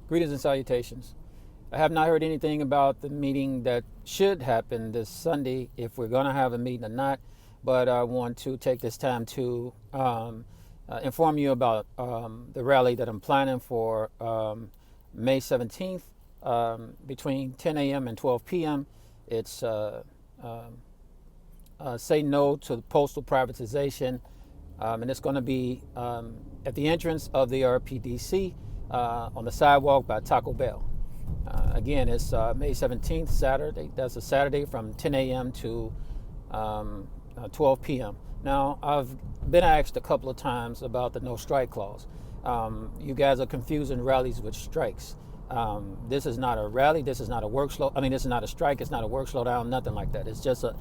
Greetings and salutations. I have not heard anything about the meeting that should happen this Sunday, if we're going to have a meeting or not, but I want to take this time to inform you about the rally that I'm planning for May 17th between 10 a.m. and 12 p.m. It's Say No to Postal Privatization, and it's going to be at the entrance of the RPDC on the sidewalk by Taco Bell. Again, it's May 17th, Saturday. That's a Saturday from 10 a.m. to 12 p.m. Now, I've been asked a couple of times about the no strike clause. You guys are confusing rallies with strikes. This is not a rally. This is not a work slow. I mean, this is not a strike. It's not a work slowdown. Nothing like that. It's just a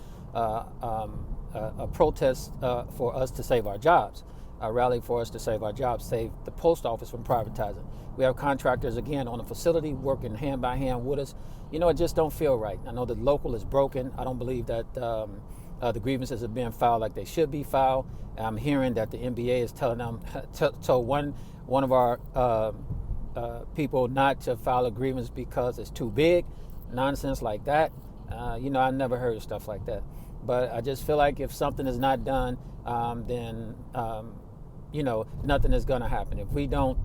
protest for us to save our jobs. A rally for us to save our jobs, save the post office from privatizing. We have contractors again on the facility working hand by hand with us. You know, it just don't feel right. I know the local is broken. I don't believe that the grievances are being filed like they should be filed. I'm hearing that the NBA is telling them, told one of our people not to file a grievance because it's too big. Nonsense like that. You know, I never heard of stuff like that. But I just feel like if something is not done, then you know, nothing is going to happen. If we don't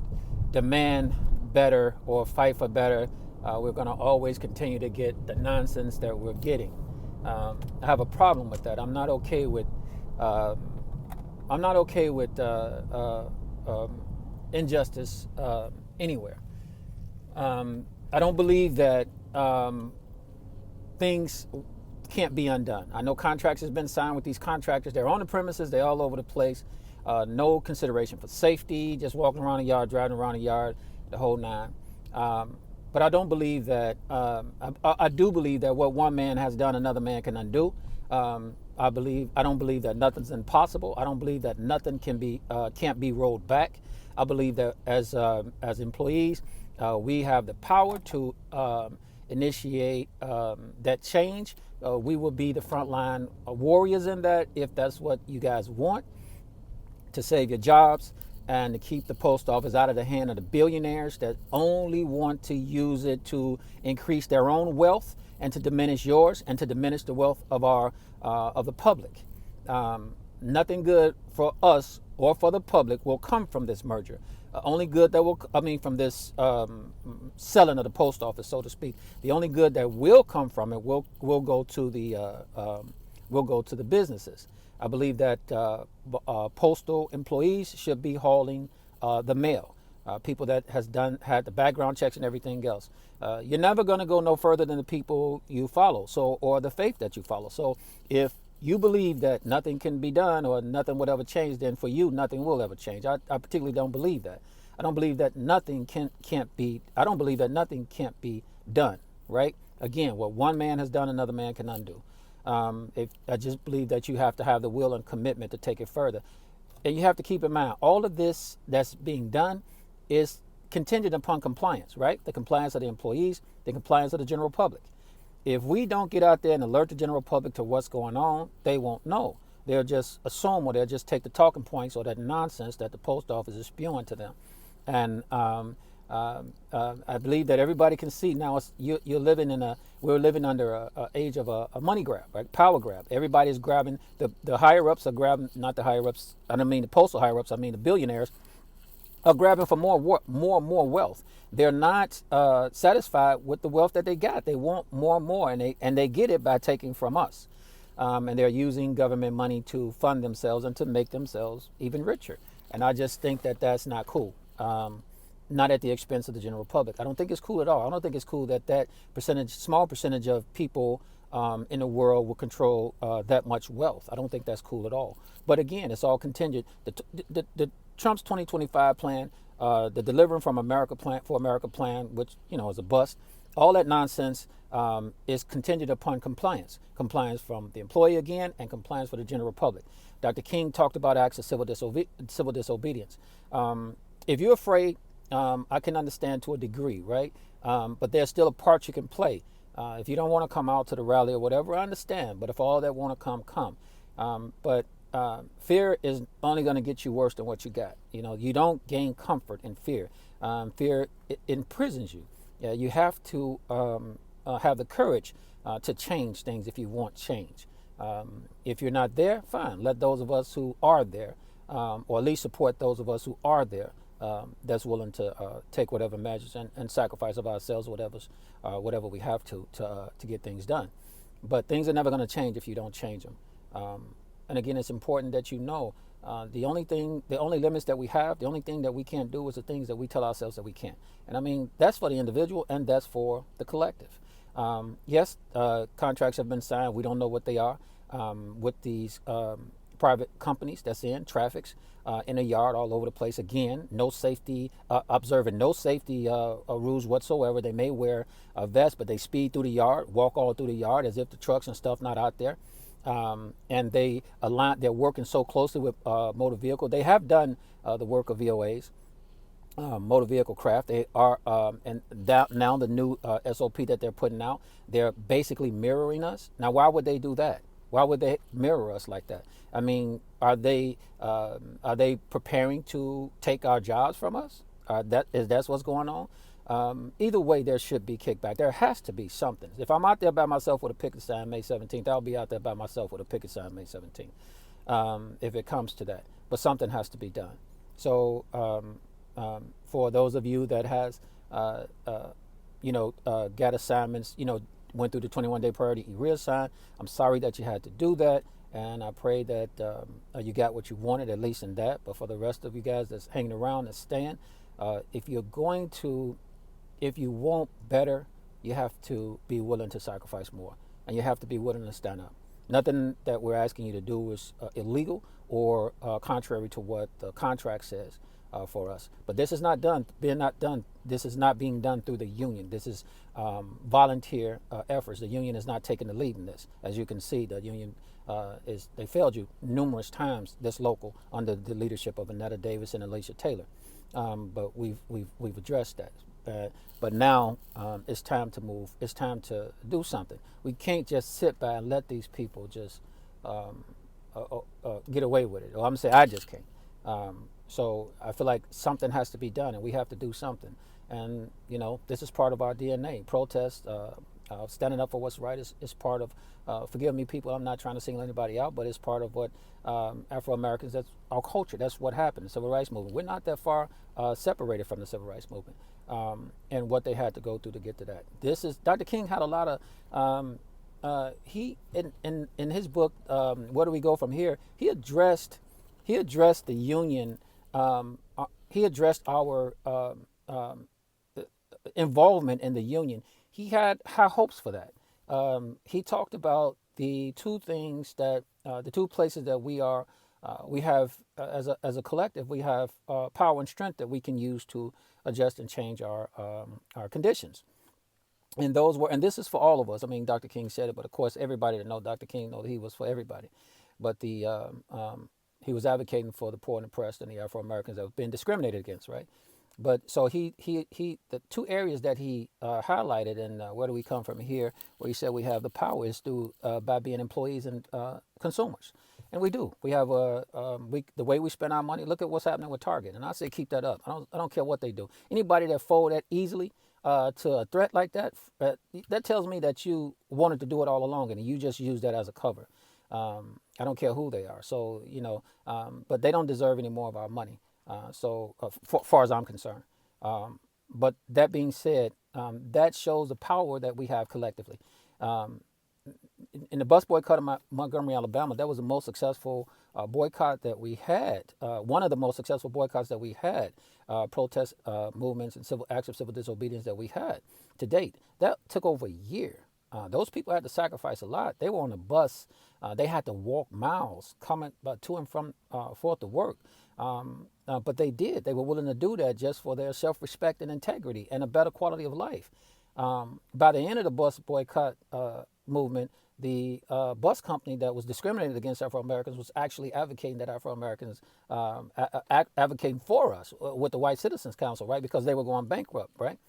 demand better or fight for better, we're going to always continue to get the nonsense that we're getting. I have a problem with that. I'm not okay with injustice anywhere. I don't believe that things can't be undone. I know contracts has been signed with these contractors. They're on the premises. They're all over the place. No consideration for safety, just walking around the yard, driving around the yard, the whole nine. But I don't believe that, I do believe that what one man has done, another man can undo. I don't believe that nothing's impossible. I don't believe that nothing can't be rolled back. I believe that as employees, we have the power to initiate that change. We will be the frontline warriors in that, if that's what you guys want, to save your jobs and to keep the post office out of the hand of the billionaires that only want to use it to increase their own wealth and to diminish yours and to diminish the wealth of the public. Nothing good for us or for the public will come from this merger. Only good that will, from this selling of the post office, so to speak. The only good that will come from it will go to the businesses. I believe that postal employees should be hauling the mail. People that had the background checks and everything else. You're never going to go no further than the people you follow, or the faith that you follow. So if you believe that nothing can be done or nothing will ever change, then for you, nothing will ever change. I particularly don't believe that. I don't believe that nothing can't be done, right? Again, what one man has done, another man can undo. I just believe that you have to have the will and commitment to take it further. And you have to keep in mind, all of this that's being done is contingent upon compliance, right? The compliance of the employees, the compliance of the general public. If we don't get out there and alert the general public to what's going on, they won't know. They'll just assume, or they'll just take the talking points or that nonsense that the post office is spewing to them. And I believe that everybody can see now. We're living under a age of a money grab, right? Power grab. Everybody's grabbing. The higher ups are grabbing. Not the higher ups. I don't mean the postal higher ups. I mean the billionaires are grabbing for more wealth. They're not satisfied with the wealth that they got. They want more and more, and they get it by taking from us. And they're using government money to fund themselves and to make themselves even richer. And I just think that that's not cool. Not at the expense of the general public. I don't think it's cool at all. I don't think it's cool that small percentage of people in the world will control that much wealth. I don't think that's cool at all. But again, it's all contingent. The Trump's 2025 plan, the Delivering from America plan, which is a bust. All that nonsense is contingent upon compliance from the employee again, and compliance for the general public. Dr. King talked about acts of civil disobedience. If you're afraid, I can understand to a degree, right? But there's still a part you can play. If you don't want to come out to the rally or whatever, I understand. But if all that want to come. But fear is only going to get you worse than what you got. You don't gain comfort in fear. Fear imprisons you. Yeah, you have to have the courage to change things if you want change. If you're not there, fine. Let those of us who are there, or at least support those of us who are there, that's willing to take whatever measures and sacrifice of ourselves, whatever we have to get things done. But things are never going to change if you don't change them. And again, it's important that the only limits that we have, the only thing that we can't do is the things that we tell ourselves that we can't. And I mean, that's for the individual and that's for the collective. Yes, contracts have been signed. We don't know what they are with these private companies that's in traffics in a yard all over the place. Again, no safety, observing no safety rules whatsoever. They may wear a vest, but they speed through the yard, walk all through the yard as if the trucks and stuff not out there. And they're working so closely with motor vehicle. They have done the work of VOAs, motor vehicle craft. They are, and now the new SOP that they're putting out, they're basically mirroring us. Now, why would they do that? Why would they mirror us like that? I mean, are they preparing to take our jobs from us? That's what's going on? Either way, there should be kickback. There has to be something. If I'm out there by myself with a picket sign May 17th, I'll be out there by myself with a picket sign May 17th, if it comes to that. But something has to be done. So for those of you that has, got assignments, went through the 21-day priority reassign, I'm sorry that you had to do that. And I pray that you got what you wanted, at least in that. But for the rest of you guys that's hanging around and staying, if you want better, you have to be willing to sacrifice more, and you have to be willing to stand up. Nothing that we're asking you to do is illegal or contrary to what the contract says for us. But this is not done. This is not being done through the union. This is volunteer efforts. The union is not taking the lead in this. As you can see, the union they failed you numerous times. This local under the leadership of Annetta Davis and Alicia Taylor. But we've addressed that. But now it's time to move. It's time to do something. We can't just sit by and let these people just get away with it. Or I'm saying I just can't. So I feel like something has to be done, and we have to do something. And this is part of our DNA. Protest, standing up for what's right is part of. Forgive me, people. I'm not trying to single anybody out, but it's part of what Afro Americans. That's our culture. That's what happened. The Civil Rights Movement. We're not that far separated from the Civil Rights Movement and what they had to go through to get to that. This is Dr. King had a lot of. He in his book, Where Do We Go From Here? He addressed the union. He addressed our involvement in the union. He had high hopes for that. He talked about the two places that we have as a collective, we have power and strength that we can use to adjust and change our conditions. And this is for all of us. I mean, Dr. King said it, but of course, everybody that knows Dr. King knows he was for everybody. But he was advocating for the poor and oppressed and the Afro Americans that have been discriminated against, right? But so the two areas that he highlighted, and where do we come from here, where he said we have the power is through by being employees and consumers, and we do. We have the way we spend our money. Look at what's happening with Target, and I say keep that up. I don't care what they do. Anybody that fold that easily to a threat like that, that tells me that you wanted to do it all along, and you just use that as a cover. I don't care who they are. So but they don't deserve any more of our money. So far as I'm concerned. But that being said, that shows the power that we have collectively. In the bus boycott of Montgomery, Alabama, that was the most successful boycott that we had. One of the most successful boycotts that we had, protest movements and acts of civil disobedience that we had to date. That took over a year. Those people had to sacrifice a lot. They were on a bus. They had to walk miles coming to and from forth to work. But they did. They were willing to do that just for their self-respect and integrity and a better quality of life. By the end of the bus boycott movement, the bus company that was discriminated against Afro-Americans was actually advocating that Afro-Americans advocating for us with the White Citizens Council, right? Because they were going bankrupt, right?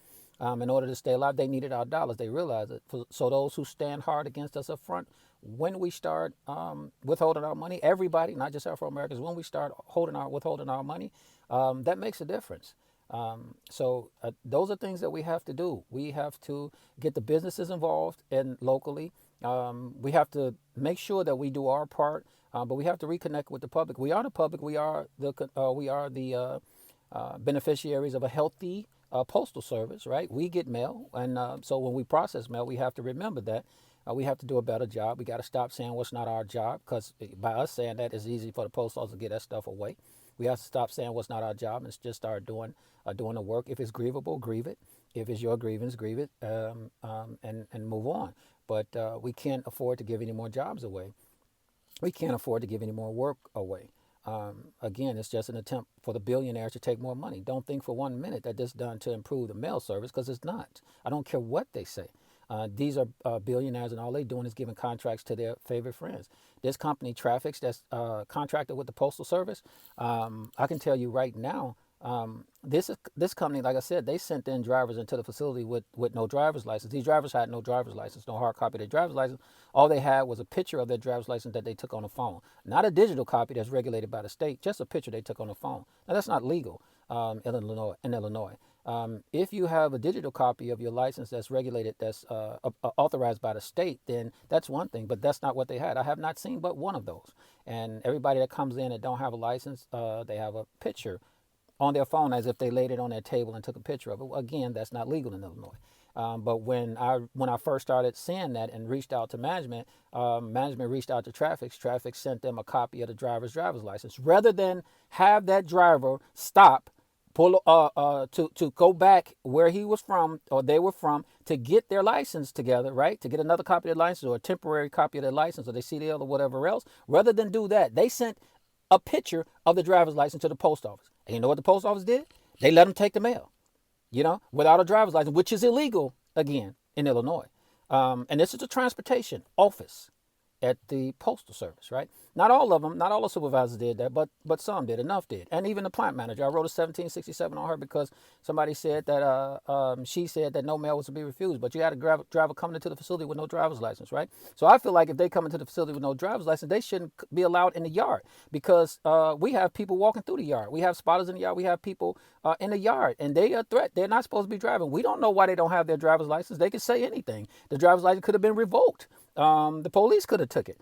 In order to stay alive, they needed our dollars. They realized it. So those who stand hard against us up front when we start withholding our money, everybody, not just Afro Americans, when we start withholding our money, that makes a difference. So those are things that we have to do. We have to get the businesses involved and locally. We have to make sure that we do our part, but we have to reconnect with the public. We are the public. We are the beneficiaries of a healthy postal service, right? We get mail, and so when we process mail, we have to remember that we have to do a better job. We got to stop saying what's not our job, because by us saying that, it's easy for the post office to get that stuff away. We have to stop saying what's not our job and just start doing the work. If it's grievable, grieve it. If it's your grievance, grieve it, and move on. But we can't afford to give any more jobs away. We can't afford to give any more work away. Again, it's just an attempt for the billionaires to take more money. Don't think for 1 minute that this is done to improve the mail service, because it's not. I don't care what they say. These are billionaires, and all they're doing is giving contracts to their favorite friends. This company, Traffics, that's contracted with the Postal Service, I can tell you right now, this company, like I said, they sent in drivers into the facility with no driver's license. These drivers had no driver's license, no hard copy of their driver's license. All they had was a picture of their driver's license that they took on the phone. Not a digital copy that's regulated by the state, just a picture they took on the phone. Now, that's not legal in Illinois. If you have a digital copy of your license that's regulated, that's authorized by the state, then that's one thing, but that's not what they had. I have not seen but one of those. And everybody that comes in that don't have a license, they have a picture on their phone as if they laid it on their table and took a picture of it. Again, that's not legal in Illinois. But when I first started seeing that and reached out to management, management reached out to Traffic. Traffic sent them a copy of the driver's license, rather than have that driver stop, to go back where he was from or they were from to get their license together, right? To get another copy of their license or a temporary copy of their license or their CDL or whatever else. Rather than do that, they sent a picture of the driver's license to the post office. And you know what the post office did? They let them take the mail, without a driver's license, which is illegal, again, in Illinois. And this is the transportation office at the Postal Service, right? Not all of them, not all the supervisors did that, but some did, enough did. And even the plant manager, I wrote a 1767 on her because somebody said that, she said that no mail was to be refused, but you had a driver coming into the facility with no driver's license, right? So I feel like if they come into the facility with no driver's license, they shouldn't be allowed in the yard, because we have people walking through the yard. We have spotters in the yard. We have people in the yard, and they are a threat. They're not supposed to be driving. We don't know why they don't have their driver's license. They could say anything. The driver's license could have been revoked. The police could have took it.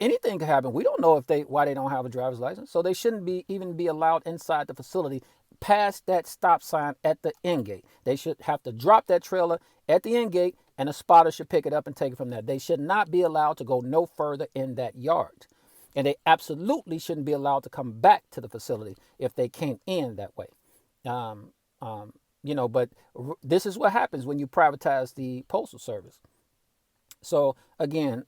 Anything could happen. We don't know why they don't have a driver's license. So they shouldn't even be allowed inside the facility past that stop sign at the end gate. They should have to drop that trailer at the end gate, and a spotter should pick it up and take it from there. They should not be allowed to go no further in that yard. And they absolutely shouldn't be allowed to come back to the facility if they came in that way. But this is what happens when you privatize the Postal Service. So again,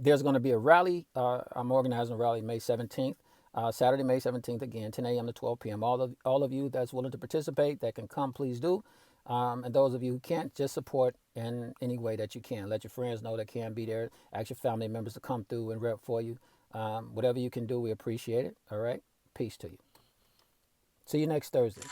there's going to be a rally. I'm organizing a rally May 17th, Saturday, May 17th, again, 10 a.m. to 12 p.m. All of you that's willing to participate, that can come, please do. And those of you who can't, just support in any way that you can. Let your friends know they can be there. Ask your family members to come through and rep for you. Whatever you can do, we appreciate it. All right. Peace to you. See you next Thursday.